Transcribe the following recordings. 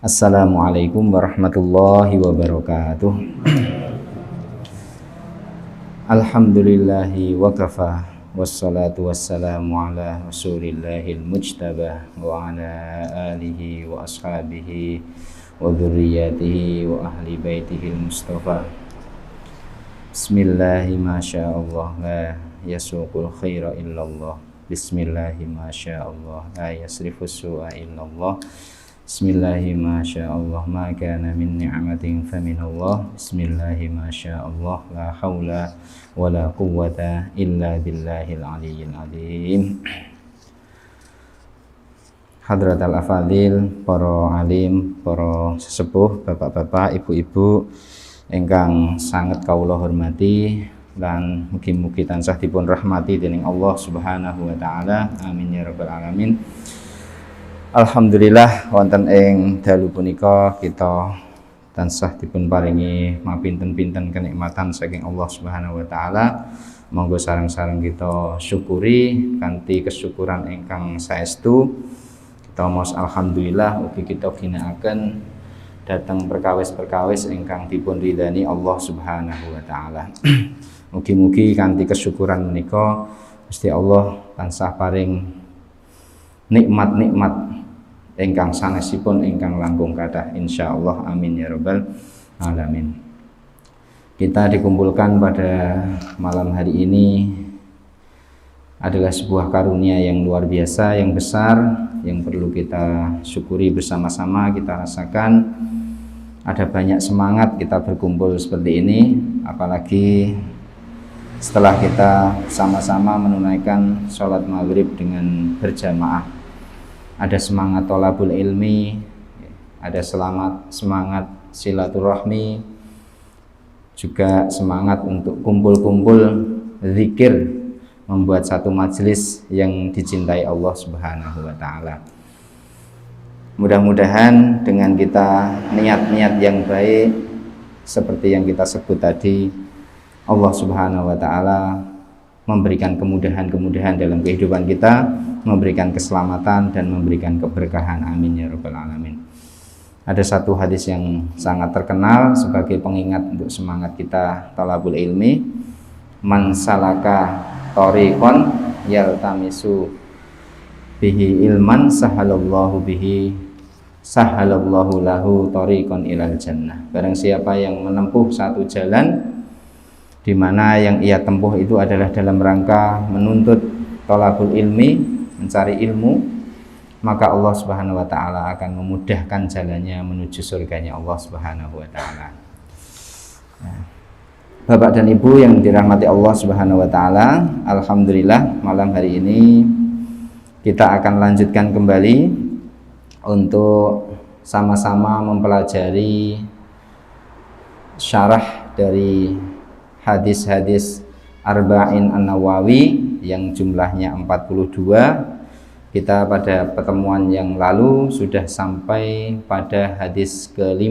Assalamualaikum warahmatullahi wabarakatuh. Alhamdulillahi wa kafa, wassalatu wassalamu ala rasulillahil mujtaba wa ala alihi wa ashabihi wa dhurriyyatihi wa ahli baitihil mustafa. Bismillahi masyaallah la yasuqul khaira illallah. Bismillahi masyaallah la yasrifus su'a illallah. Bismillahi masyaallah ma kana min ni'matin faminallah. Bismillahi masyaallah la haula wala quwwata illa billahil aliyyil azim. Hadratal afadil, para alim, para sesepuh, bapak-bapak, ibu-ibu ingkang sangat kawula hormati lan mugi-mugi tansah dipun rahmati dening Allah Subhanahu wa taala. Amin ya rabbal alamin. Alhamdulillah wonten ing dalu punika kita tansah dipun paringi mapinten-pinten kenikmatan saking Allah Subhanahu wa taala. Monggo sareng-sareng kita syukuri kanthi kesyukuran ingkang saestu. Kita mos alhamdulillah ugi kita ginakaken dhateng perkawis-perkawis ingkang dipun ridani Allah Subhanahu wa taala. Mugi-mugi kanthi kesyukuran menika Gusti Allah tansah paring nikmat-nikmat ingkang sanesipun ingkang langkung kathah insyaallah. Amin ya rabbal alamin. Kita dikumpulkan pada malam hari ini adalah sebuah karunia yang luar biasa, yang besar, yang perlu kita syukuri bersama-sama. Kita rasakan ada banyak semangat kita berkumpul seperti ini, apalagi setelah kita sama-sama menunaikan sholat maghrib dengan berjamaah. Ada semangat thalabul ilmi, ada semangat silaturahmi, juga semangat untuk kumpul-kumpul zikir, membuat satu majelis yang dicintai Allah Subhanahu wa taala. Mudah-mudahan dengan kita niat-niat yang baik seperti yang kita sebut tadi, Allah Subhanahu wa taala memberikan kemudahan-kemudahan dalam kehidupan kita, memberikan keselamatan dan memberikan keberkahan. Amin ya rabbal alamin. Ada satu hadis yang sangat terkenal sebagai pengingat untuk semangat kita thalabul ilmi. Man salaka thariqan yaltamisu bihi ilman sahalallahu lahu thariqan ilal jannah. Barang siapa yang menempuh satu jalan di mana yang ia tempuh itu adalah dalam rangka menuntut thalabul ilmi, mencari ilmu, maka Allah Subhanahu wa taala akan memudahkan jalannya menuju surganya Allah Subhanahu wa taala. Bapak dan Ibu yang dirahmati Allah Subhanahu wa taala, alhamdulillah malam hari ini kita akan lanjutkan kembali untuk sama-sama mempelajari syarah dari hadis-hadis Arba'in An-Nawawi yang jumlahnya 42. Kita pada pertemuan yang lalu sudah sampai pada hadis ke-5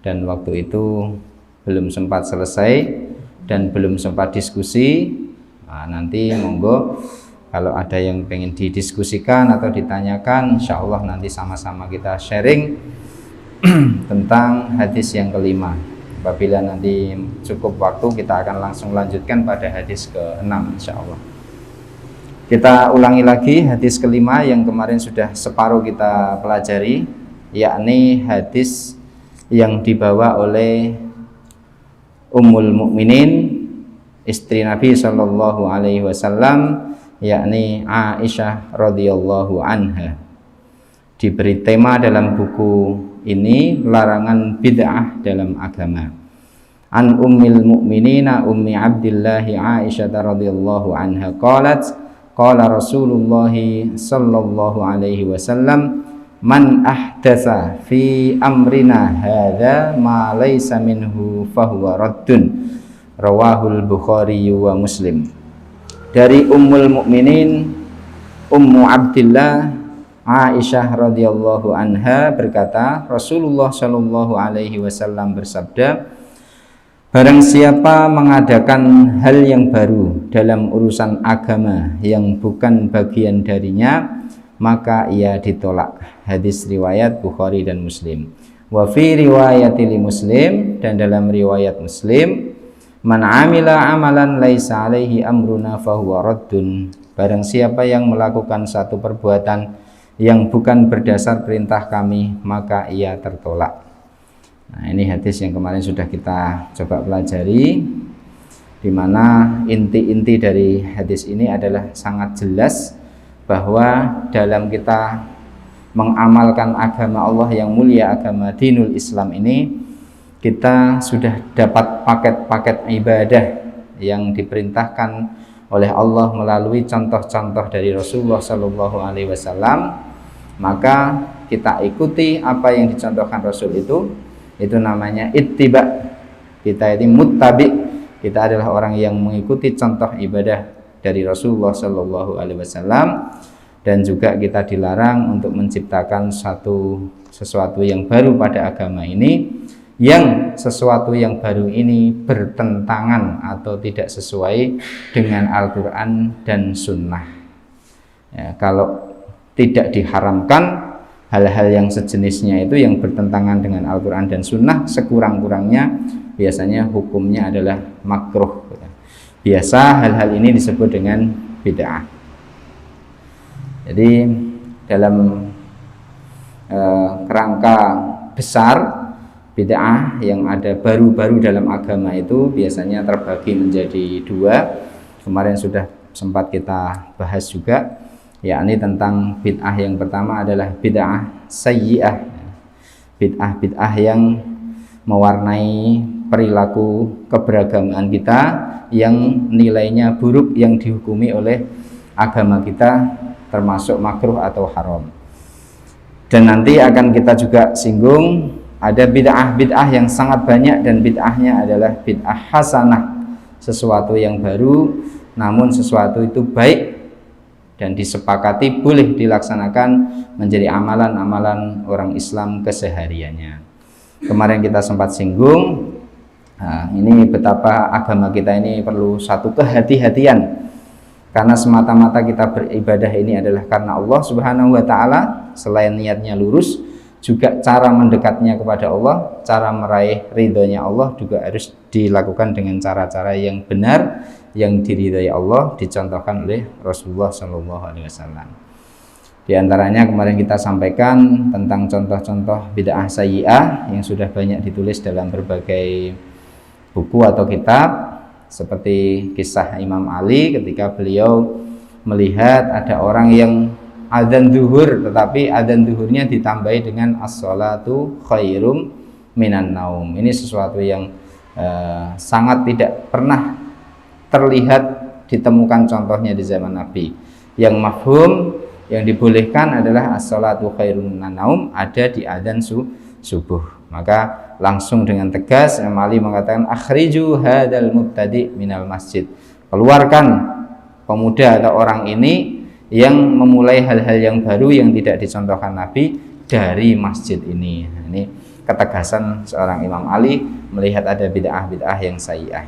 dan waktu itu belum sempat selesai dan belum sempat diskusi. Nanti monggo kalau ada yang pengen didiskusikan atau ditanyakan, insya Allah nanti sama-sama kita sharing tentang hadis yang ke-5. Apabila nanti cukup waktu, kita akan langsung lanjutkan pada hadis ke-6 insya Allah. Kita ulangi lagi hadis ke-5 yang kemarin sudah separuh kita pelajari, yakni hadis yang dibawa oleh Ummul Mukminin, istri Nabi Shallallahu Alaihi Wasallam, yakni Aisyah radhiyallahu anha. Diberi tema dalam buku ini larangan bid'ah dalam agama. An ummil mu'minina ummi Abdillahi Aisyah radhiyallahu anha qalat qala Rasulullah sallallahu alaihi wasallam man ahdatsa fi amrina hadza ma laysa minhu fahuwa raddun. Rawahul Bukhari wa Muslim. Dari Ummul Mukminin Ummu Abdillah Aisyah radhiyallahu anha berkata, Rasulullah shallallahu alaihi wasallam bersabda, barang siapa mengadakan hal yang baru dalam urusan agama yang bukan bagian darinya, maka ia ditolak. hadis riwayat Bukhari dan Muslim. Wa fi riwayati Muslim, dan dalam riwayat Muslim, man amila amalan laisa alaihi amruna fahuwa raddun. Barang siapa yang melakukan satu perbuatan yang bukan berdasar perintah kami, maka ia tertolak. Nah, ini hadis yang kemarin sudah kita coba pelajari, di mana inti-inti dari hadis ini adalah sangat jelas bahwa dalam kita mengamalkan agama Allah yang mulia, agama dinul Islam ini, kita sudah dapat paket-paket ibadah yang diperintahkan oleh Allah melalui contoh-contoh dari Rasulullah Shallallahu Alaihi Wasallam. Maka kita ikuti apa yang dicontohkan Rasul itu namanya ittiba. Kita ini muttabi, kita adalah orang yang mengikuti contoh ibadah dari Rasulullah Shallallahu Alaihi Wasallam. Dan juga kita dilarang untuk menciptakan sesuatu yang baru pada agama ini, yang sesuatu yang baru ini bertentangan atau tidak sesuai dengan Al-Quran dan Sunnah. Ya, kalau tidak diharamkan hal-hal yang sejenisnya itu yang bertentangan dengan Al-Quran dan Sunnah, sekurang-kurangnya biasanya hukumnya adalah makruh. Biasa hal-hal ini disebut dengan bid'ah. Jadi dalam kerangka besar bid'ah yang ada baru-baru dalam agama itu biasanya terbagi menjadi dua. Kemarin sudah sempat kita bahas juga, yakni tentang bid'ah yang pertama adalah bid'ah sayyi'ah, bid'ah yang mewarnai perilaku keberagamaan kita, yang nilainya buruk, yang dihukumi oleh agama kita, termasuk makruh atau haram. Dan nanti akan kita juga singgung ada bid'ah yang sangat banyak, dan bid'ahnya adalah bid'ah hasanah, sesuatu yang baru namun sesuatu itu baik dan disepakati boleh dilaksanakan menjadi amalan-amalan orang Islam kesehariannya. Kemarin kita sempat singgung, ini betapa agama kita ini perlu satu kehati-hatian. Karena semata-mata kita beribadah ini adalah karena Allah Subhanahu wa Ta'ala, selain niatnya lurus, juga cara mendekatnya kepada Allah, cara meraih ridhonya Allah juga harus dilakukan dengan cara-cara yang benar, yang diridhai Allah, dicontohkan oleh Rasulullah Shallallahu Alaihi Wasallam. Di antaranya kemarin kita sampaikan tentang contoh-contoh bid'ah sayyi'ah yang sudah banyak ditulis dalam berbagai buku atau kitab. Seperti kisah Imam Ali ketika beliau melihat ada orang yang adzan zuhur, tetapi adzan zuhurnya ditambahi dengan as-sholatu khairum minan naum. Ini sesuatu yang sangat tidak pernah terlihat ditemukan contohnya di zaman Nabi. Yang mafhum, yang dibolehkan adalah as-sholatu khairum minan naum ada di adzan subuh. Maka langsung dengan tegas Imam Ali mengatakan akhriju hadal mubtadi minal masjid, keluarkan pemuda atau orang ini yang memulai hal-hal yang baru yang tidak dicontohkan Nabi dari masjid ini. Ini ketegasan seorang Imam Ali melihat ada bid'ah yang sayyi'ah.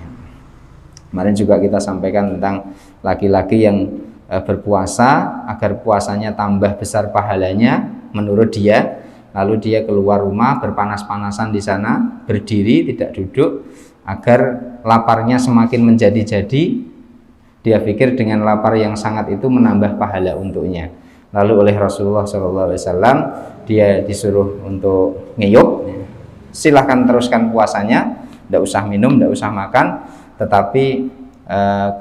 Kemarin juga kita sampaikan tentang laki-laki yang berpuasa agar puasanya tambah besar pahalanya menurut dia. Lalu dia keluar rumah berpanas-panasan di sana, berdiri tidak duduk, agar laparnya semakin menjadi-jadi. Dia pikir dengan lapar yang sangat itu menambah pahala untuknya. Lalu oleh Rasulullah SAW dia disuruh untuk ngeyup, silahkan teruskan puasanya, tidak usah minum, tidak usah makan, tetapi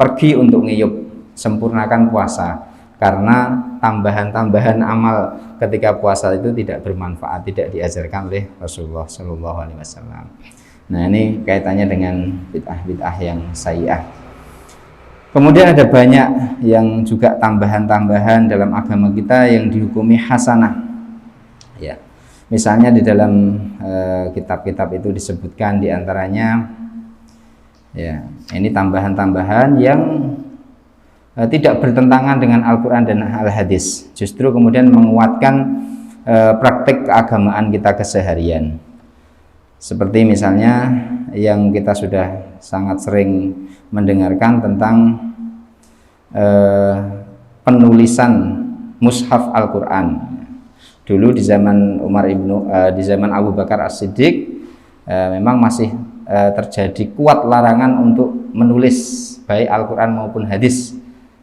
pergi untuk ngeyup, sempurnakan puasa. Karena tambahan-tambahan amal ketika puasa itu tidak bermanfaat, tidak diajarkan oleh Rasulullah Shallallahu Alaihi Wasallam. Nah, ini kaitannya dengan bid'ah yang sayyi'ah. Kemudian ada banyak yang juga tambahan-tambahan dalam agama kita yang dihukumi hasanah. Ya, misalnya di dalam kitab-kitab itu disebutkan diantaranya, ya, ini tambahan-tambahan yang tidak bertentangan dengan Al-Quran dan Al-Hadis, justru kemudian menguatkan praktik keagamaan kita keseharian. Seperti misalnya yang kita sudah sangat sering mendengarkan tentang penulisan mushaf Al-Quran. Dulu di zaman di zaman Abu Bakar As-Siddiq memang masih terjadi kuat larangan untuk menulis baik Al-Quran maupun hadis,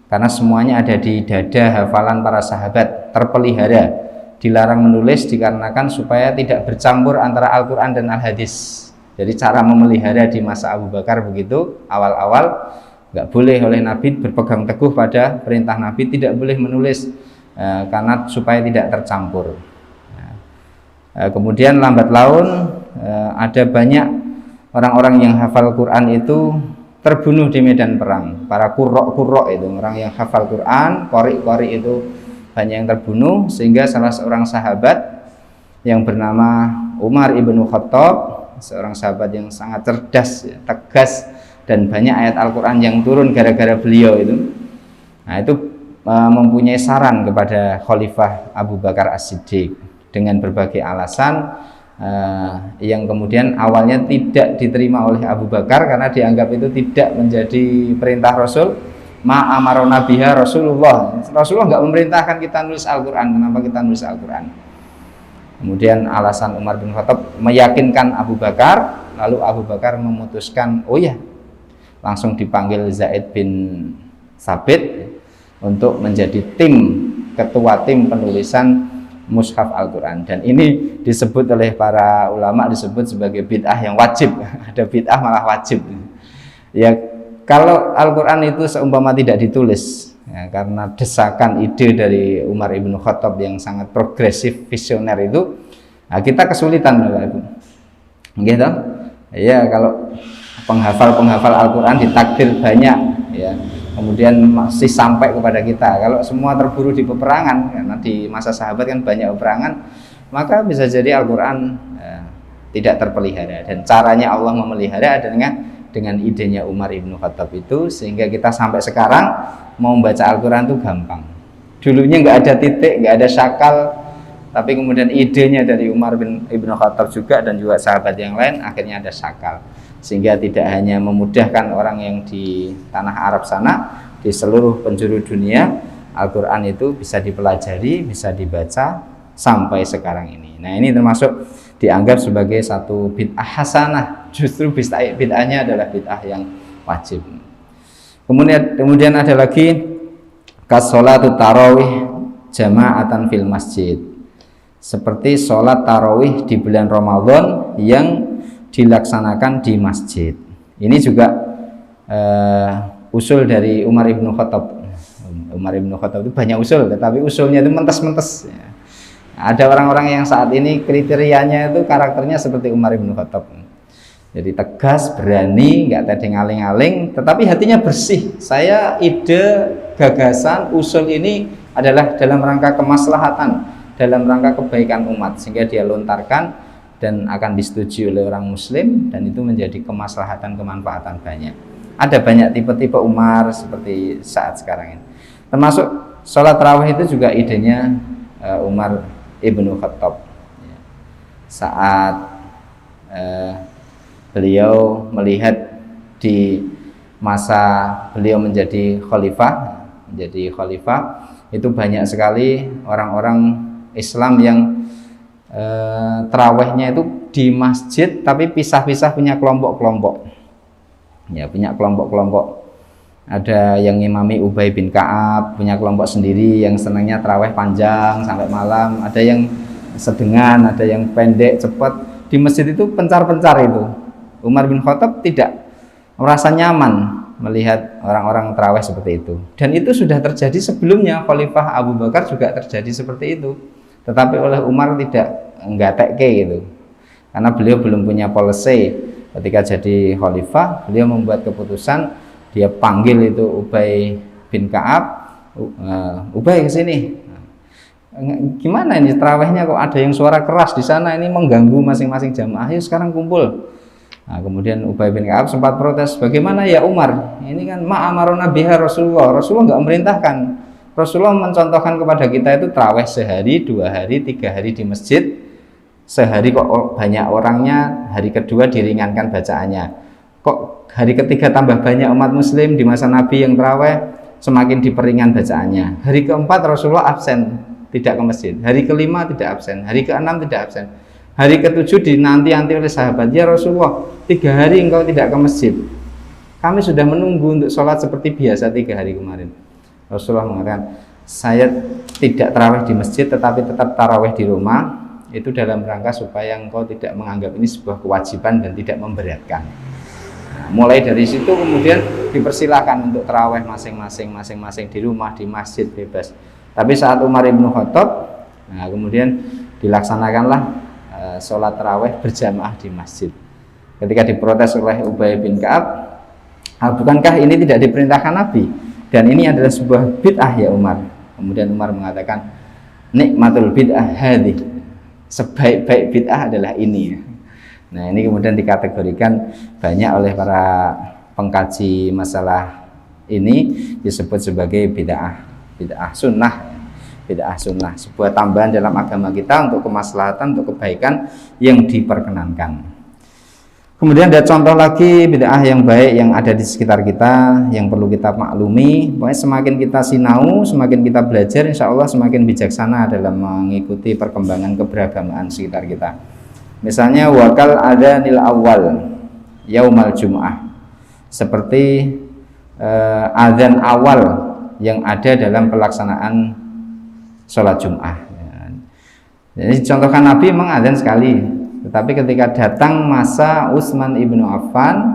karena semuanya ada di dada hafalan para sahabat, terpelihara. Dilarang menulis dikarenakan supaya tidak bercampur antara Al-Quran dan Al-Hadis. Jadi cara memelihara di masa Abu Bakar begitu, awal-awal nggak boleh oleh Nabi, berpegang teguh pada perintah Nabi, tidak boleh menulis karena supaya tidak tercampur. Kemudian lambat laun ada banyak orang-orang yang hafal Quran itu terbunuh di medan perang. Para qurra itu, orang yang hafal Quran, qori itu banyak yang terbunuh, sehingga salah seorang sahabat yang bernama Umar ibnu Khattab, seorang sahabat yang sangat cerdas, tegas, dan banyak ayat Al-Quran yang turun gara-gara beliau itu. Nah, itu mempunyai saran kepada Khalifah Abu Bakar As-Siddiq dengan berbagai alasan yang kemudian awalnya tidak diterima oleh Abu Bakar karena dianggap itu tidak menjadi perintah Rasul. Ma amarona biha Rasulullah nggak memerintahkan kita nulis Al-Quran, kenapa kita nulis Al-Quran? Kemudian alasan Umar bin Khattab meyakinkan Abu Bakar, lalu Abu Bakar memutuskan, oh ya, langsung dipanggil Zaid bin Sabit untuk menjadi ketua tim penulisan Mushaf Al-Quran. Dan ini disebut oleh para ulama disebut sebagai bid'ah yang wajib. Ada bid'ah malah wajib. Ya, kalau Al-Quran itu seumpama tidak ditulis, ya, karena desakan ide dari Umar ibnu Khattab yang sangat progresif, visioner itu, nah kita kesulitan, Bapak Ibu. Gitu? Ya, kalau penghafal Al-Quran ditakdir banyak, ya, kemudian masih sampai kepada kita. Kalau semua terburu di peperangan, karena di masa sahabat kan banyak peperangan, maka bisa jadi Al-Quran tidak terpelihara. Dan caranya Allah memelihara dengan idenya Umar ibnu Khattab itu, sehingga kita sampai sekarang mau membaca Al-Quran itu gampang. Dulunya nggak ada titik, nggak ada syakal, tapi kemudian idenya dari Umar ibnu Khattab juga dan juga sahabat yang lain, akhirnya ada syakal, sehingga tidak hanya memudahkan orang yang di tanah Arab sana, di seluruh penjuru dunia Al-Quran itu bisa dipelajari, bisa dibaca sampai sekarang ini. Nah, ini termasuk dianggap sebagai satu bid'ah hasanah. Justru bid'ahnya adalah bid'ah yang wajib. Kemudian ada lagi kasolatu tarawih jama'atan fil masjid, seperti sholat tarawih di bulan Ramadan yang dilaksanakan di masjid. Ini juga usul dari Umar ibnu Khattab. Umar ibnu Khattab itu banyak usul, tetapi usulnya itu mentes-mentes. Ada orang-orang yang saat ini kriterianya itu karakternya seperti Umar ibnu Khattab. Jadi tegas, berani, nggak tedeng aling-aling, tetapi hatinya bersih. Saya ide, gagasan, usul ini adalah dalam rangka kemaslahatan, dalam rangka kebaikan umat, sehingga dia lontarkan dan akan disetujui oleh orang muslim, dan itu menjadi kemaslahatan, kemanfaatan banyak. Ada banyak tipe-tipe Umar seperti saat sekarang ini. Termasuk sholat tarawih itu juga idenya Umar ibnu Khattab. Saat beliau melihat di masa beliau menjadi khalifah, itu banyak sekali orang-orang Islam yang tarawihnya itu di masjid tapi pisah-pisah, punya kelompok-kelompok. Ya, punya kelompok-kelompok. Ada yang ngimami Ubay bin Ka'ab, punya kelompok sendiri yang senangnya tarawih panjang sampai malam. Ada yang sedengan, ada yang pendek, cepat. Di masjid itu pencar-pencar itu. Umar bin Khattab tidak merasa nyaman melihat orang-orang tarawih seperti itu. Dan itu sudah terjadi sebelumnya, Khalifah Abu Bakar juga terjadi seperti itu. Tetapi oleh Umar enggak teke gitu. Karena beliau belum punya policy. Ketika jadi khalifah, beliau membuat keputusan, dia panggil itu Ubay bin Ka'ab, Ubay ke sini. Gimana ini tarawihnya kok ada yang suara keras di sana, ini mengganggu masing-masing jamaah. Ayo sekarang kumpul. Nah, kemudian Ubay bin Ka'ab sempat protes, bagaimana ya Umar? Ini kan ma'amarona biha Rasulullah nggak memerintahkan. Rasulullah mencontohkan kepada kita itu tarawih sehari, 2 hari, 3 hari di masjid. Sehari kok banyak orangnya, hari kedua diringankan bacaannya. Kok hari ketiga tambah banyak umat muslim di masa Nabi yang tarawih, semakin diperingan bacaannya. Hari keempat Rasulullah absen, tidak ke masjid. Hari ke-5 tidak absen, hari ke-6 tidak absen. Hari ke-7 dinanti-nanti oleh sahabat, ya Rasulullah, 3 hari engkau tidak ke masjid. Kami sudah menunggu untuk sholat seperti biasa 3 hari kemarin. Rasulullah mengatakan, saya tidak tarawih di masjid tetapi tetap tarawih di rumah. Itu dalam rangka supaya engkau tidak menganggap ini sebuah kewajiban dan tidak memberatkan. Nah, mulai dari situ kemudian dipersilakan untuk tarawih masing-masing di rumah, di masjid bebas. Tapi saat Umar ibnu Khattab, nah kemudian dilaksanakanlah sholat tarawih berjamaah di masjid. Ketika diprotes oleh Ubay bin Ka'ab, bukankah ini tidak diperintahkan Nabi? Dan ini adalah sebuah bid'ah ya Umar. Kemudian Umar mengatakan, nikmatul bid'ah hadhi, sebaik-baik bid'ah adalah ini. Nah ini kemudian dikategorikan banyak oleh para pengkaji masalah ini disebut sebagai bid'ah sunnah. Bid'ah sunnah, sebuah tambahan dalam agama kita untuk kemaslahatan, untuk kebaikan yang diperkenankan. Kemudian ada contoh lagi bid'ah yang baik yang ada di sekitar kita, yang perlu kita maklumi. Pokoknya semakin kita sinau, semakin kita belajar, insya Allah semakin bijaksana dalam mengikuti perkembangan keberagamaan sekitar kita. Misalnya wakal adzanil awal yaumal jum'ah, seperti adzan awal yang ada dalam pelaksanaan sholat Jum'ah. Jadi contohkan Nabi memang adzan sekali, tetapi ketika datang masa Utsman ibnu Affan,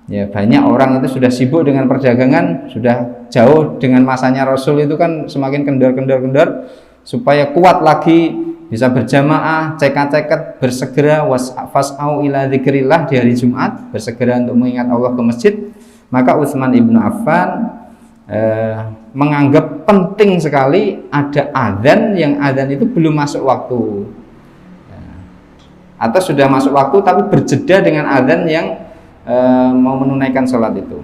ya banyak orang itu sudah sibuk dengan perdagangan, sudah jauh dengan masanya Rasul itu kan semakin kendor supaya kuat lagi bisa berjamaah, cekak-cekak, bersegera fas'au ila dzikrillah di hari Jumat, bersegera untuk mengingat Allah ke masjid. Maka Utsman ibnu Affan menganggap penting sekali ada adzan yang adzan itu belum masuk waktu, atau sudah masuk waktu tapi berjeda dengan adzan yang mau menunaikan sholat itu,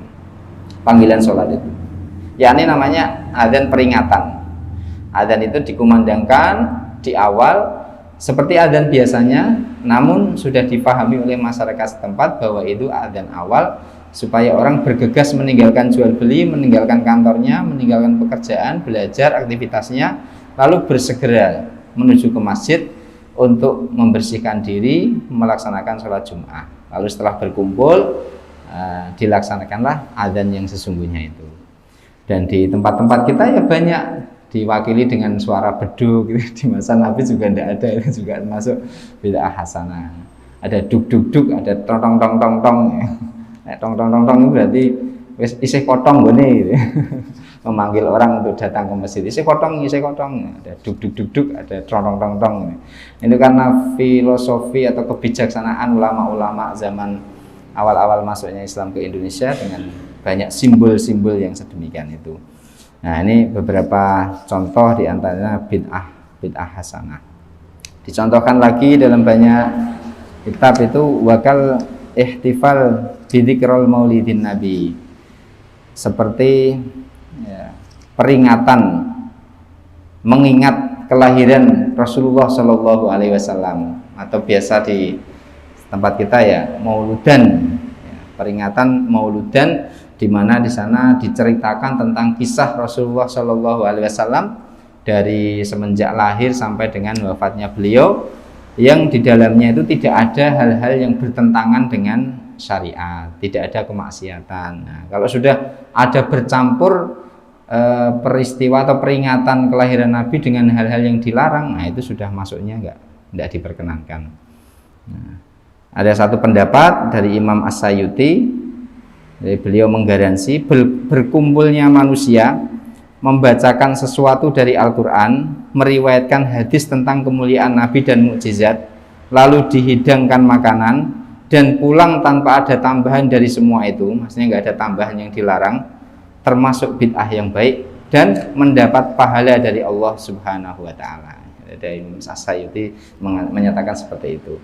panggilan sholat itu, yakni namanya adzan peringatan. Adzan itu dikumandangkan di awal seperti adzan biasanya, namun sudah dipahami oleh masyarakat setempat bahwa itu adzan awal, supaya orang bergegas meninggalkan jual beli, meninggalkan kantornya, meninggalkan pekerjaan, belajar, aktivitasnya, lalu bersegera menuju ke masjid untuk membersihkan diri, melaksanakan sholat Jum'ah. Lalu setelah berkumpul, dilaksanakanlah adzan yang sesungguhnya itu. Dan di tempat-tempat kita ya banyak diwakili dengan suara beduk gitu. Di masa Nabi juga tidak ada, itu juga termasuk bid'ah hasanah. Ada duk-duk-duk, ada tong-tong-tong-tong-tong. Tong-tong-tong-tong itu berarti isih kotong gini gitu. Memanggil orang untuk datang ke masjid, isih kotong, ada duk-duk-duk, ada tong-tong-tong-tong. Itu karena filosofi atau kebijaksanaan ulama-ulama zaman awal-awal masuknya Islam ke Indonesia dengan banyak simbol-simbol yang sedemikian itu. Nah ini beberapa contoh diantaranya bid'ah hasanah. Dicontohkan lagi dalam banyak kitab itu wakal ihtifal bidzikrul maulidin nabi, seperti ya, peringatan mengingat kelahiran Rasulullah Shallallahu Alaihi Wasallam, atau biasa di tempat kita ya mauludan, ya, peringatan mauludan, di mana di sana diceritakan tentang kisah Rasulullah Shallallahu Alaihi Wasallam dari semenjak lahir sampai dengan wafatnya beliau, yang di dalamnya itu tidak ada hal-hal yang bertentangan dengan syariat, tidak ada kemaksiatan. Nah, kalau sudah ada bercampur peristiwa atau peringatan kelahiran Nabi dengan hal-hal yang dilarang, nah itu sudah masuknya enggak diperkenankan. Nah, ada satu pendapat dari Imam As-Sayuti, beliau menggaransi berkumpulnya manusia membacakan sesuatu dari Al-Quran, meriwayatkan hadis tentang kemuliaan Nabi dan mukjizat, lalu dihidangkan makanan dan pulang tanpa ada tambahan dari semua itu, maksudnya nggak ada tambahan yang dilarang, termasuk bid'ah yang baik dan mendapat pahala dari Allah Subhanahu wa Ta'ala. Dari Imam As-Sayuti menyatakan seperti itu.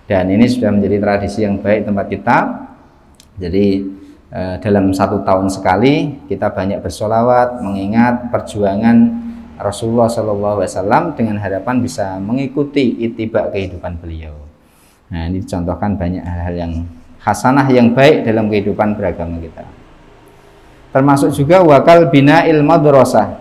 Dan ini sudah menjadi tradisi yang baik tempat kita. Jadi dalam 1 tahun sekali kita banyak bersolawat mengingat perjuangan Rasulullah SAW dengan harapan bisa mengikuti ittiba kehidupan beliau. Nah ini dicontohkan banyak hal-hal yang hasanah yang baik dalam kehidupan beragama kita. Termasuk juga wakal bina madrasah,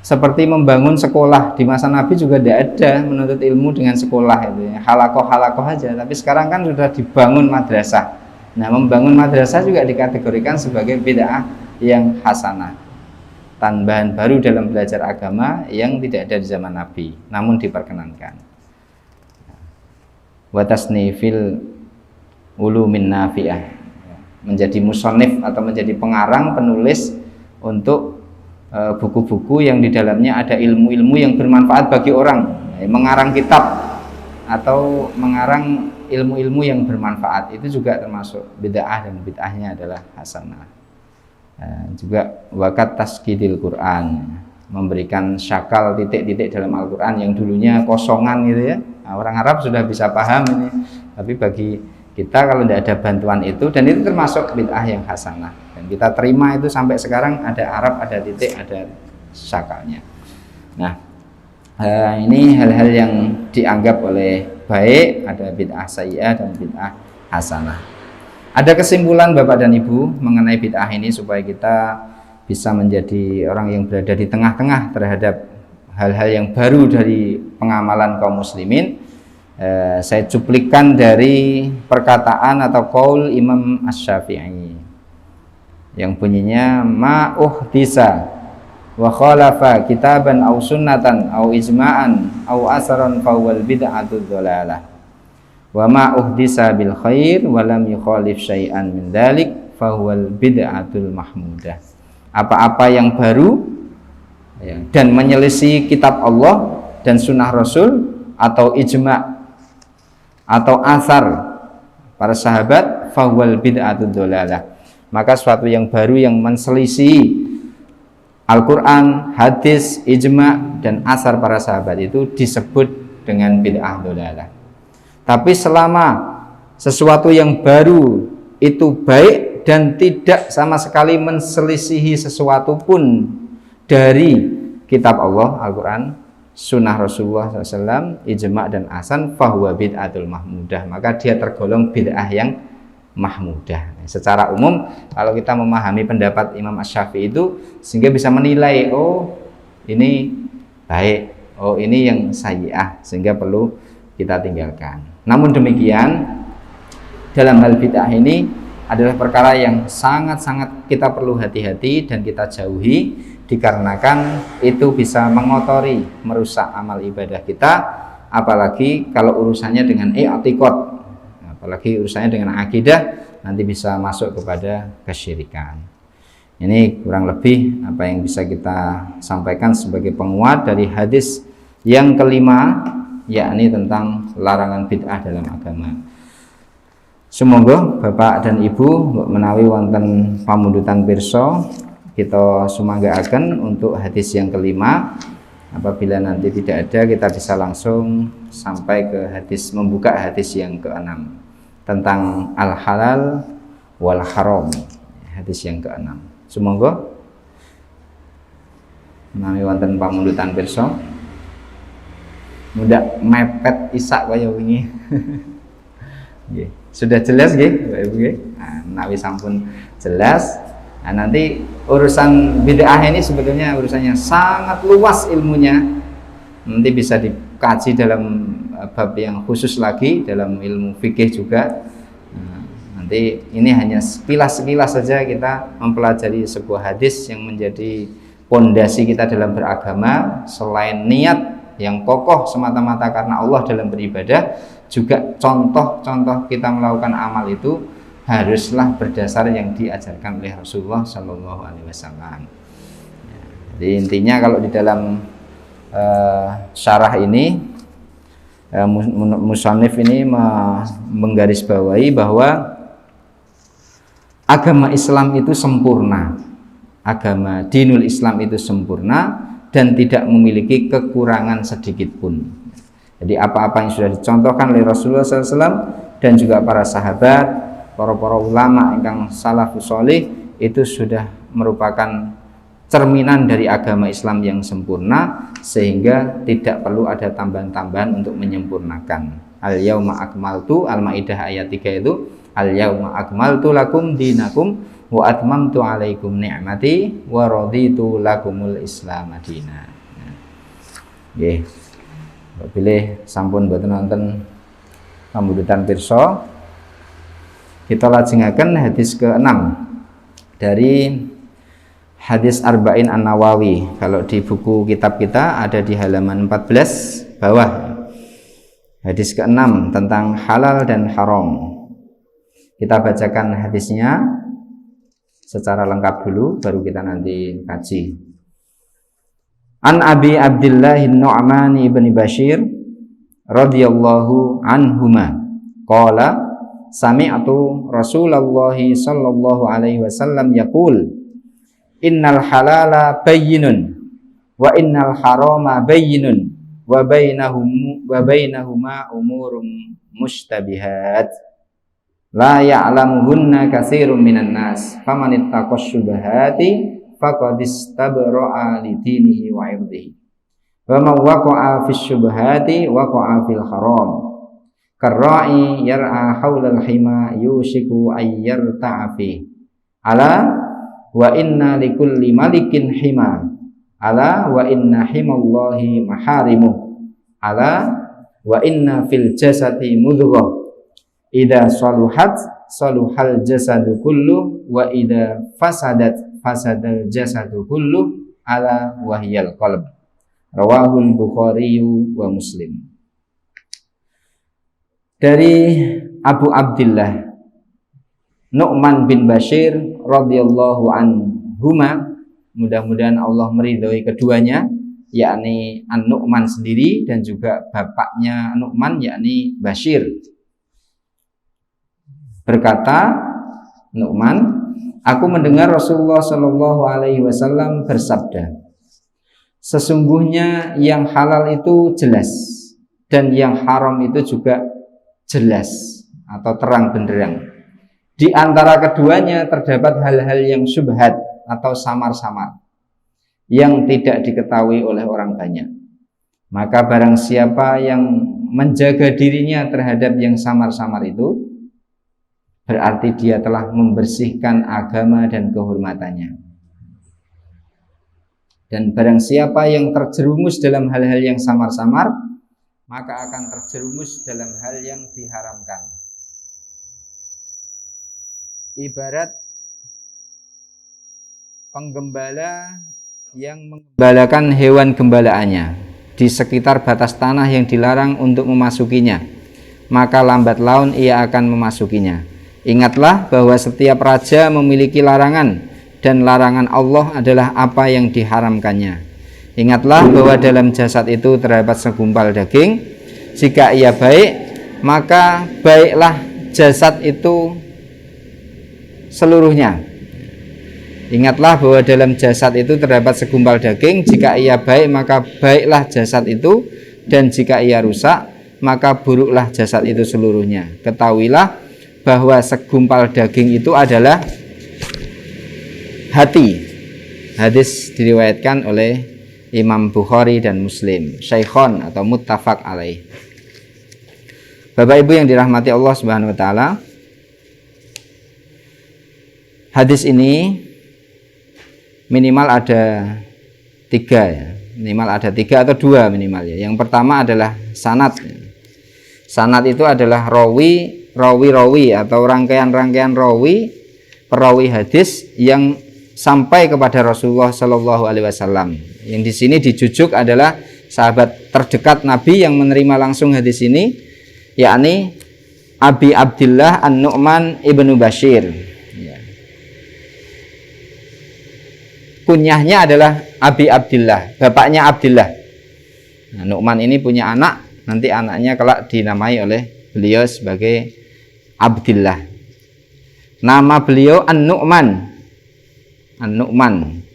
seperti membangun sekolah. Di masa Nabi juga tidak ada menuntut ilmu dengan sekolah itu ya, halakoh aja. Tapi sekarang kan sudah dibangun madrasah. Nah, membangun madrasah juga dikategorikan sebagai bid'ah yang hasanah, tambahan baru dalam belajar agama yang tidak ada di zaman Nabi, namun diperkenankan. Wa tasnifil ulumin nafi'ah, menjadi musonif atau menjadi pengarang, penulis untuk buku-buku yang di dalamnya ada ilmu-ilmu yang bermanfaat bagi orang, mengarang kitab atau mengarang ilmu-ilmu yang bermanfaat, itu juga termasuk bid'ah, dan bid'ahnya adalah hasanah. Juga wakat taskidil Quran, memberikan syakal titik-titik dalam Al-Quran yang dulunya kosongan gitu ya. Nah, orang Arab sudah bisa paham ini, tapi bagi kita kalau tidak ada bantuan itu, dan itu termasuk bid'ah yang hasanah, dan kita terima itu sampai sekarang, ada Arab, ada titik, ada syakalnya. Nah, ini hal-hal yang dianggap oleh baik, ada bid'ah sayyi'ah dan bid'ah hasanah. Ada kesimpulan Bapak dan Ibu mengenai bid'ah ini supaya kita bisa menjadi orang yang berada di tengah-tengah terhadap hal-hal yang baru dari pengamalan kaum muslimin. Saya cuplikan dari perkataan atau qaul Imam Asy-Syafi'i yang bunyinya ma uhdisa wa khalafa kitaban aw sunnatan aw ijma'an aw asaran fawal bid'atu dhalalah wa ma uhdisa bil khair wa lam yukhalif syai'an min dzalik fahuwal bid'atul mahmudah. Apa-apa yang baru ya, dan menyelisih kitab Allah dan sunnah Rasul atau ijma' atau asar para sahabat, fahuwal bid'atul dhalalah, maka suatu yang baru yang menselisih Al-Quran, hadis, ijma' dan asar para sahabat itu disebut dengan bid'ah dhalalah. Tapi selama sesuatu yang baru itu baik dan tidak sama sekali menselisihi sesuatu pun dari kitab Allah, Al-Quran, sunnah Rasulullah SAW, ijma' dan asan, fahuwa bid'atul mahmudah, maka dia tergolong bid'ah yang mahmudah. Secara umum kalau kita memahami pendapat Imam Asy-Syafi'i itu, sehingga bisa menilai, oh ini baik, oh ini yang sayyi'ah, sehingga perlu kita tinggalkan. Namun demikian, dalam hal bid'ah ini adalah perkara yang sangat-sangat kita perlu hati-hati dan kita jauhi, dikarenakan itu bisa mengotori, merusak amal ibadah kita, apalagi kalau urusannya dengan i'tiqad, apalagi urusannya dengan akidah, nanti bisa masuk kepada kesyirikan. Ini kurang lebih apa yang bisa kita sampaikan sebagai penguat dari hadis yang kelima, yakni tentang larangan bid'ah dalam agama. Semoga Bapak dan Ibu menawi wonten pamundutan pirsa, kita sumanggaaken untuk hadis yang kelima. Apabila nanti tidak ada, kita bisa langsung sampai ke hadis, membuka hadis yang keenam tentang al-halal wal haram, hadis yang keenam. Semoga menawi wonten pamundutan pirsa, mudah mepet isak kaya wingi. Nggih. Sudah jelas nggih Bapak Ibu nggih? Nah, menawi sampun jelas, nah, nanti urusan bid'ah ini sebetulnya urusannya sangat luas ilmunya. Nanti bisa dikaji dalam bab yang khusus lagi, dalam ilmu fikih juga. Nah, nanti ini hanya sekilas-sekilas saja kita mempelajari sebuah hadis yang menjadi pondasi kita dalam beragama. Selain niat yang kokoh semata-mata karena Allah dalam beribadah, juga contoh-contoh kita melakukan amal itu haruslah berdasar yang diajarkan oleh Rasulullah Shallallahu Alaihi Wasallam. Jadi intinya kalau di dalam syarah ini, musannif ini menggarisbawahi bahwa agama Islam itu sempurna, agama dinul Islam itu sempurna dan tidak memiliki kekurangan sedikit pun. Jadi apa-apa yang sudah dicontohkan oleh Rasulullah SAW dan juga para sahabat, para ulama yang salafus sholih, itu sudah merupakan cerminan dari agama Islam yang sempurna, sehingga tidak perlu ada tambahan-tambahan untuk menyempurnakan. Al-yauma akmaltu, Al-Maidah ayat 3 itu, Al-yauma akmaltu lakum dinakum wa atmamtu 'alaikum ni'mati wa raditu lakumul Islam madina. Nggih. Pilih sampun boten nonton pambudutan pirsa. Kita lajengaken hadis ke-6 dari hadis Arba'in An-Nawawi. Kalau di buku kitab kita ada di halaman 14 bawah. Hadis ke-6 tentang halal dan haram. Kita bacakan hadisnya secara lengkap dulu, baru kita nanti kaji. An Abi Abdillah Nu'man ibn Bashir radhiyallahu anhuma qala sami'tu Rasulullah sallallahu alaihi wasallam yaqul innal halala bayyinun wa innal harama bayyinun wa bainahuma umurun mushtabihat la ya'lamuhunna katsirun minan nas faman ittaqas syubhati faqad istabra'a li dinihi wa 'irdihi wa man waqa'a fis syubhati waqa'a fil haram karra'i yar'a haulal hima yushiku ay yarta'a fi ala wa inna likulli malikin hima ala wa inna himallahi maharimuh ala wa inna fil jasadi mudghah idza saluhat saluhal jasadu kullu wa idza fasadat fasadal jasadu kullu ala wahyal qalb rawahul Bukhari wa Muslim. Dari Abu Abdillah Nu'man bin Bashir radhiyallahu anhuma, mudah-mudahan Allah meridhoi keduanya, yakni An-Nu'man sendiri dan juga bapaknya Nu'man yakni Bashir. Berkata Nu'man, aku mendengar Rasulullah Shallallahu Alaihi Wasallam bersabda, sesungguhnya yang halal itu jelas dan yang haram itu juga jelas atau terang benderang. Di antara keduanya terdapat hal-hal yang syubhat atau samar-samar yang tidak diketahui oleh orang banyak. Maka barang siapa yang menjaga dirinya terhadap yang samar-samar itu, berarti dia telah membersihkan agama dan kehormatannya. Dan barang siapa yang terjerumus dalam hal-hal yang samar-samar, maka akan terjerumus dalam hal yang diharamkan. Ibarat penggembala yang menggembalakan hewan gembalaannya di sekitar batas tanah yang dilarang untuk memasukinya, maka lambat laun ia akan memasukinya. Ingatlah bahwa setiap raja memiliki larangan, dan larangan Allah adalah apa yang diharamkannya. Ingatlah bahwa dalam jasad itu terdapat segumpal daging. Jika ia baik, maka baiklah jasad itu seluruhnya. Ingatlah bahwa dalam jasad itu terdapat segumpal daging. Jika ia baik, maka baiklah jasad itu, dan jika ia rusak, maka buruklah jasad itu seluruhnya. Ketahuilah bahwa segumpal daging itu adalah hati. Hadis diriwayatkan oleh Imam Bukhari dan Muslim, Syaikhon atau muttafaq alaih. Bapak Ibu yang dirahmati Allah Subhanahu wa taala, hadis ini minimal ada 3 ya. Minimal ada 3 atau 2 minimal ya. Yang pertama adalah sanad. Sanad itu adalah rawi atau rangkaian-rangkaian perawi hadis yang sampai kepada Rasulullah Shallallahu Alaihi Wasallam. Yang di sini dijujuk adalah sahabat terdekat Nabi yang menerima langsung hadis ini, yakni Abi Abdillah An-Nu'man ibnu Bashir. Kunyahnya adalah Abi Abdillah, bapaknya Abdillah. Nah, Nu'man ini punya anak, nanti anaknya kelak dinamai oleh beliau sebagai Abdillah. Nama beliau An-Nu'man. An-Nu'man.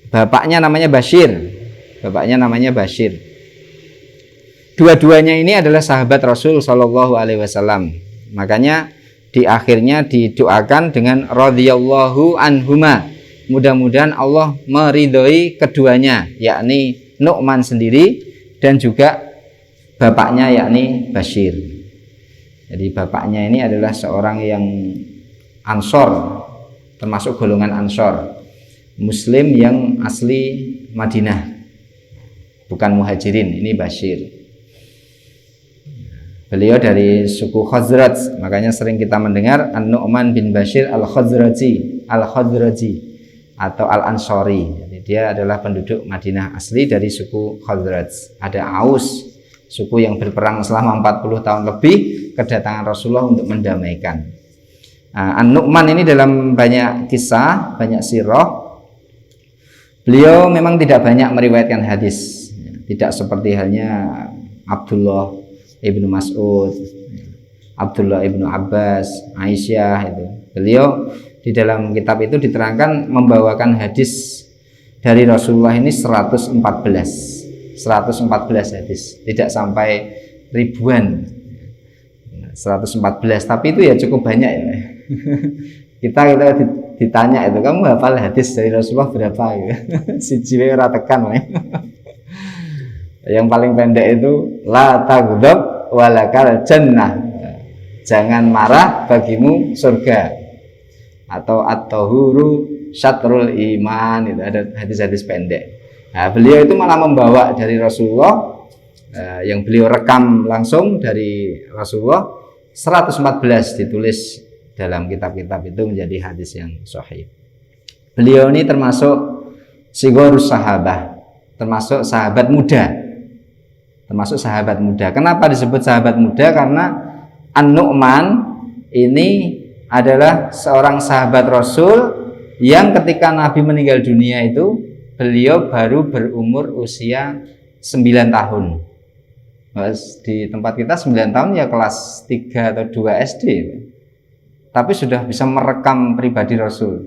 Bapaknya namanya Bashir. Dua-duanya ini adalah sahabat Rasul Shallallahu Alaihi Wasallam. Makanya di akhirnya didoakan dengan radhiyallahu anhuma. Mudah-mudahan Allah meridhoi keduanya, yakni Nu'man sendiri dan juga bapaknya yakni Bashir. Jadi bapaknya ini adalah seorang yang Ansor, termasuk golongan Ansor, Muslim yang asli Madinah, bukan Muhajirin. Ini Bashir. Beliau dari suku Khazraj, makanya sering kita mendengar An-Nu'man bin Bashir Al-Khazraji atau Al-Ansori. Jadi dia adalah penduduk Madinah asli dari suku Khazraj. Ada Aus, suku yang berperang selama 40 tahun lebih, kedatangan Rasulullah untuk mendamaikan. An-Nu'man ini dalam banyak kisah, banyak sirah, beliau memang tidak banyak meriwayatkan hadis, tidak seperti halnya Abdullah ibnu Mas'ud, Abdullah ibnu Abbas, Aisyah. Itu beliau di dalam kitab itu diterangkan membawakan hadis dari Rasulullah ini 114 hadis, tidak sampai ribuan, 114, tapi itu ya cukup banyak ya. kita ditanya itu, kamu hafal hadis dari Rasulullah berapa gitu. Siji wae ora tekan wae. Yang paling pendek itu la taghdab walakal jannah, jangan marah bagimu surga, atau at-tahuru syatrul iman. Itu ada hadis-hadis pendek. Nah, beliau itu malah membawa dari Rasulullah, yang beliau rekam langsung dari Rasulullah 114 ditulis dalam kitab-kitab itu menjadi hadis yang sahih. Beliau ini termasuk sigorus sahabah, termasuk sahabat muda. Kenapa disebut sahabat muda? Karena An-Nu'man ini adalah seorang sahabat Rasul yang ketika Nabi meninggal dunia itu beliau baru berumur usia 9 tahun. Di tempat kita 9 tahun ya kelas 3 atau 2 SD. Tapi sudah bisa merekam pribadi Rasul,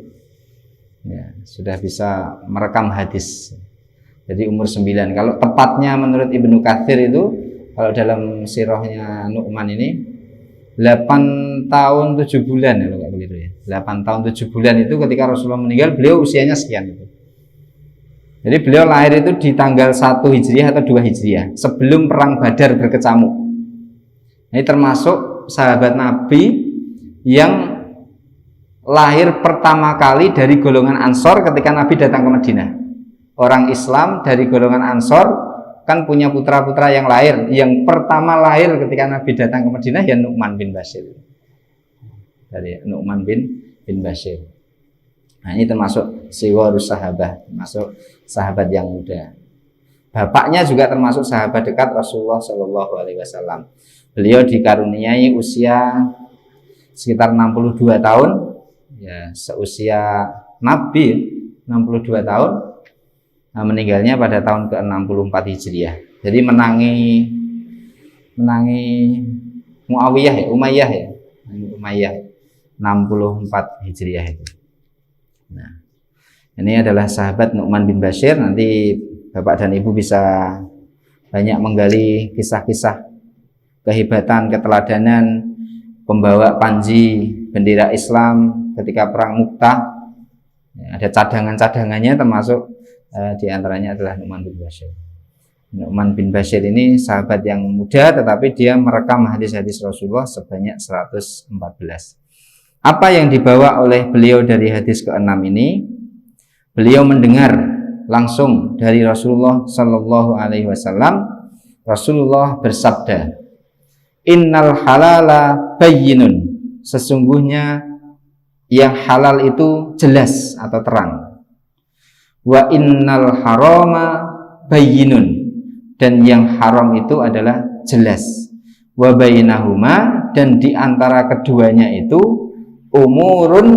ya, sudah bisa merekam hadis. Jadi umur 9. Kalau tepatnya menurut Ibnu Katsir itu, kalau dalam sirahnya Nu'man ini 8 tahun 7 bulan ya, kalau begitu ya. 8 tahun 7 bulan itu ketika Rasulullah meninggal, beliau usianya sekian itu. Jadi beliau lahir itu di tanggal 1 Hijriah atau 2 Hijriah, sebelum perang Badar berkecamuk. Ini termasuk sahabat Nabi yang lahir pertama kali dari golongan Ansor ketika Nabi datang ke Madinah. Orang Islam dari golongan Ansor kan punya putra-putra yang lahir. Yang pertama lahir ketika Nabi datang ke Madinah ya Nu'man bin Bashir. Dari Nu'man bin Bashir. Nah, ini termasuk siwarus sahabah, termasuk sahabat yang muda. Bapaknya juga termasuk sahabat dekat Rasulullah Shallallahu Alaihi Wasallam. Beliau dikaruniai usia sekitar 62 tahun, ya, seusia Nabi 62 tahun. Nah, meninggalnya pada tahun ke-64 Hijriah. Jadi menangi Muawiyah ya, Umayyah 64 Hijriah itu. Nah, ini adalah sahabat Nu'man bin Bashir. Nanti Bapak dan Ibu bisa banyak menggali kisah-kisah kehebatan, keteladanan pembawa panji bendera Islam ketika perang Mu'tah. Ya, ada cadangan-cadangannya, termasuk diantaranya adalah Nu'man bin Bashir. Nu'man bin Bashir ini sahabat yang muda, tetapi dia merekam hadis-hadis Rasulullah sebanyak 114. Apa yang dibawa oleh beliau dari hadis ke-6 ini? Beliau mendengar langsung dari Rasulullah Sallallahu Alaihi Wasallam. Rasulullah bersabda, Innal halala bayyinun, sesungguhnya yang halal itu jelas atau terang. Wa innal harama bayyinun, dan yang haram itu adalah jelas. Wa bainahuma, dan di antara keduanya itu umurun,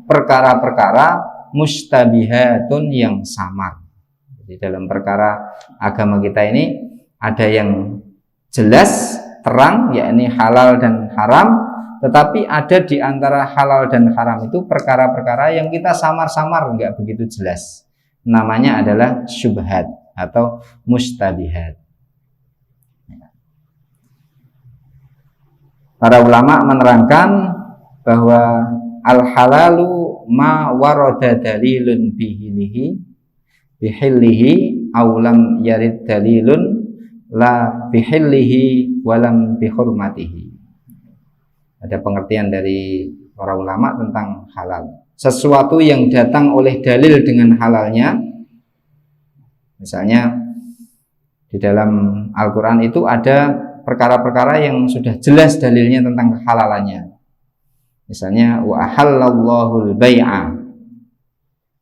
perkara-perkara mustabihatun, yang samar. Jadi dalam perkara agama kita ini ada yang jelas, terang, yakni halal dan haram, tetapi ada di antara halal dan haram itu perkara-perkara yang kita samar-samar, nggak begitu jelas. Namanya adalah syubhat atau mustabihat. Para ulama menerangkan bahwa al-halalu ma warada dalilun bihilihi aw lam yarid dalilun la bihillihi walam bihurmatihi. Ada pengertian dari para ulama tentang halal. Sesuatu yang datang oleh dalil dengan halalnya, misalnya di dalam Al-Quran itu ada perkara-perkara yang sudah jelas dalilnya tentang kehalalannya. Misalnya wa ahallallahul bai'a,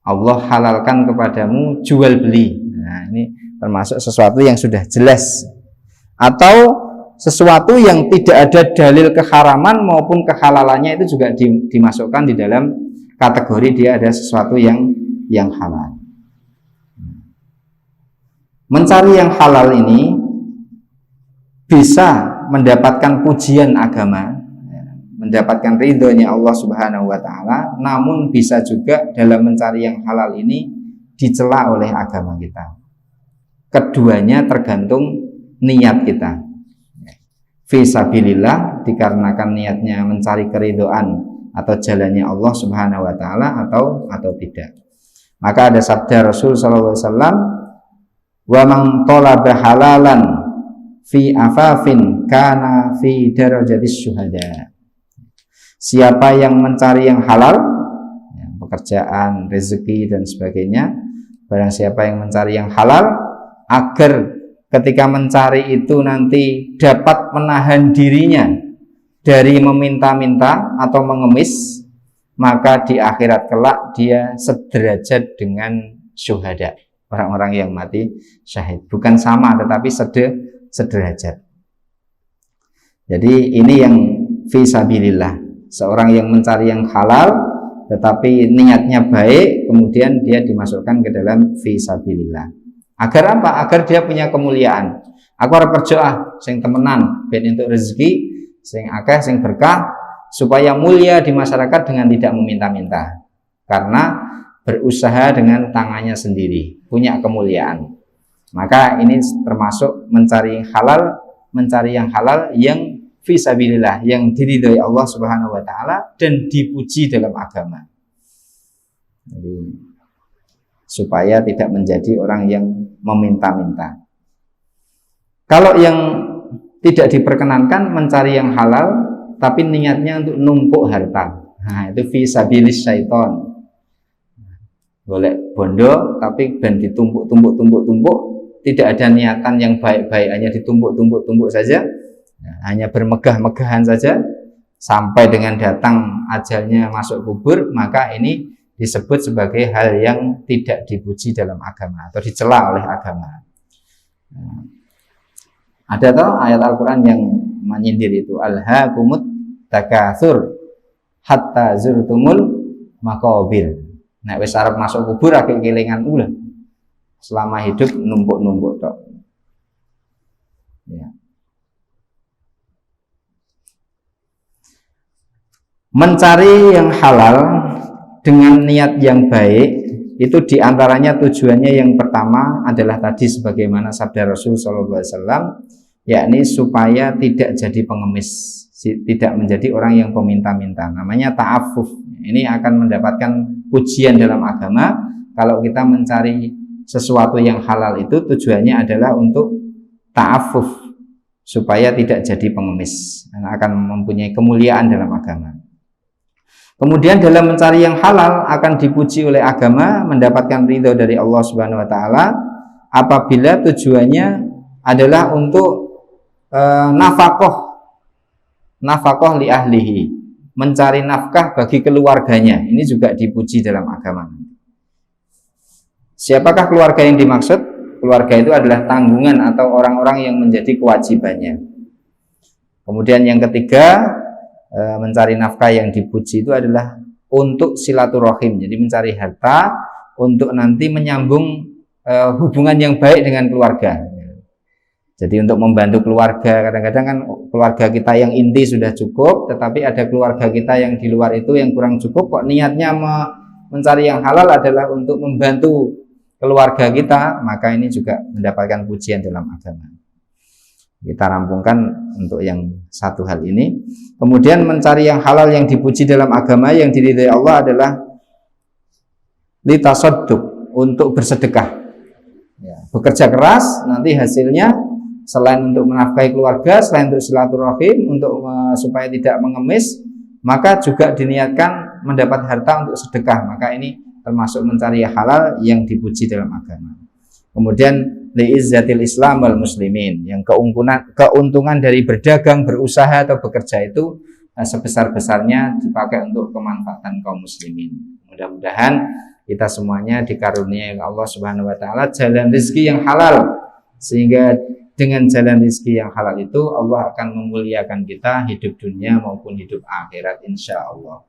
Allah halalkan kepadamu jual beli. Nah, ini termasuk sesuatu yang sudah jelas. Atau sesuatu yang tidak ada dalil keharaman maupun kehalalannya itu juga dimasukkan di dalam kategori dia ada sesuatu yang halal. Mencari yang halal ini bisa mendapatkan pujian agama, mendapatkan ridhonya Allah Subhanahu wa Ta'ala, namun bisa juga dalam mencari yang halal ini dicela oleh agama kita. Keduanya tergantung niat kita. Fisabilillah, dikarenakan niatnya mencari keridhaan atau jalannya Allah Subhanahu wa Ta'ala atau tidak. Maka ada sabda Rasul sallallahu alaihi wasallam, wa man talaba halalan fi afafin kana fi darajatis syuhada. Siapa yang mencari yang halal, pekerjaan, rezeki dan sebagainya, barang siapa yang mencari yang halal agar ketika mencari itu nanti dapat menahan dirinya dari meminta-minta atau mengemis, maka di akhirat kelak dia sederajat dengan syuhada, orang-orang yang mati syahid. Bukan sama, tetapi sederajat. Jadi ini yang fisabilillah, seorang yang mencari yang halal tetapi niatnya baik, kemudian dia dimasukkan ke dalam fisabilillah. Agar apa? Agar dia punya kemuliaan. Aku harus kerja sing temenan ben entuk rezeki sing akeh sing berkah, supaya mulia di masyarakat dengan tidak meminta-minta, karena berusaha dengan tangannya sendiri, punya kemuliaan. Maka ini termasuk mencari yang halal yang fisabilillah, yang diridhoi Allah Subhanahu wa Ta'ala dan dipuji dalam agama. Jadi, supaya tidak menjadi orang yang meminta-minta. Kalau yang tidak diperkenankan mencari yang halal tapi niatnya untuk numpuk harta, nah itu fisabilis syaiton. Golek bondo tapi ben ditumpuk, tidak ada niatan yang baik-baik, hanya ditumpuk saja, hanya bermegah-megahan saja sampai dengan datang ajalnya masuk kubur, maka ini disebut sebagai hal yang tidak dipuji dalam agama atau dicela oleh agama. Ada toh ayat Al-Quran yang menyindir itu, alhaakumut takatsur hatta zurtumul maqabir. Nek wis arep masuk kubur akeh kelingan ulah. Selama hidup numpuk-numpuk tok. Ya. Mencari yang halal dengan niat yang baik itu diantaranya tujuannya yang pertama adalah tadi sebagaimana sabda Rasul SAW, yakni supaya tidak jadi pengemis, tidak menjadi orang yang peminta-minta. Namanya ta'affuf. Ini akan mendapatkan pujian dalam agama. Kalau kita mencari sesuatu yang halal itu tujuannya adalah untuk ta'affuf, supaya tidak jadi pengemis, akan mempunyai kemuliaan dalam agama. Kemudian dalam mencari yang halal akan dipuji oleh agama, mendapatkan ridho dari Allah Subhanahu wa Ta'ala apabila tujuannya adalah untuk nafkah li ahlihi, mencari nafkah bagi keluarganya. Ini juga dipuji dalam agama. Siapakah keluarga yang dimaksud? Keluarga itu adalah tanggungan atau orang-orang yang menjadi kewajibannya. Kemudian yang ketiga, mencari nafkah yang dipuji itu adalah untuk silaturahim, jadi mencari harta untuk nanti menyambung hubungan yang baik dengan keluarga. Jadi untuk membantu keluarga, kadang-kadang kan keluarga kita yang inti sudah cukup, tetapi ada keluarga kita yang di luar itu yang kurang cukup, kok niatnya mencari yang halal adalah untuk membantu keluarga kita, maka ini juga mendapatkan pujian dalam agama. Kita rampungkan untuk yang satu hal ini. Kemudian mencari yang halal yang dipuji dalam agama, yang diridhai Allah adalah litasadduq, untuk bersedekah. Ya, bekerja keras, nanti hasilnya selain untuk menafkahi keluarga, selain untuk silaturahim, untuk supaya tidak mengemis, maka juga diniatkan mendapat harta untuk sedekah, maka ini termasuk mencari halal yang dipuji dalam agama. Kemudian liizzatil Islam wal muslimin, yang keuntungan dari berdagang, berusaha atau bekerja itu sebesar-besarnya dipakai untuk kemanfaatan kaum muslimin. Mudah-mudahan kita semuanya dikaruniai oleh Allah Subhanahu wa taala jalan rezeki yang halal, sehingga dengan jalan rezeki yang halal itu Allah akan memuliakan kita hidup dunia maupun hidup akhirat insya Allah.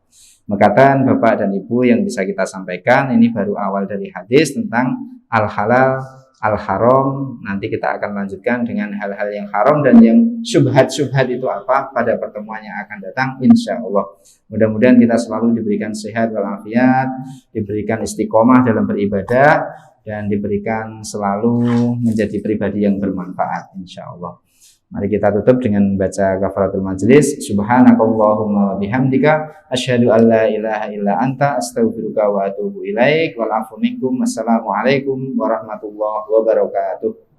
Makatan Bapak dan Ibu yang bisa kita sampaikan, ini baru awal dari hadis tentang al-halal, al-haram. Nanti kita akan lanjutkan dengan hal-hal yang haram dan yang syubhat-syubhat itu apa pada pertemuan yang akan datang insya Allah. Mudah-mudahan kita selalu diberikan sehat walafiat, diberikan istiqomah dalam beribadah, dan diberikan selalu menjadi pribadi yang bermanfaat insya Allah. Mari kita tutup dengan membaca kafaratul majlis. Subhanakallahumma wa bihamdika asyhadu an la ilaha illa anta astaghfiruka wa atubu ilaik. Wal afu minkum. Wassalamualaikum warahmatullahi wabarakatuh.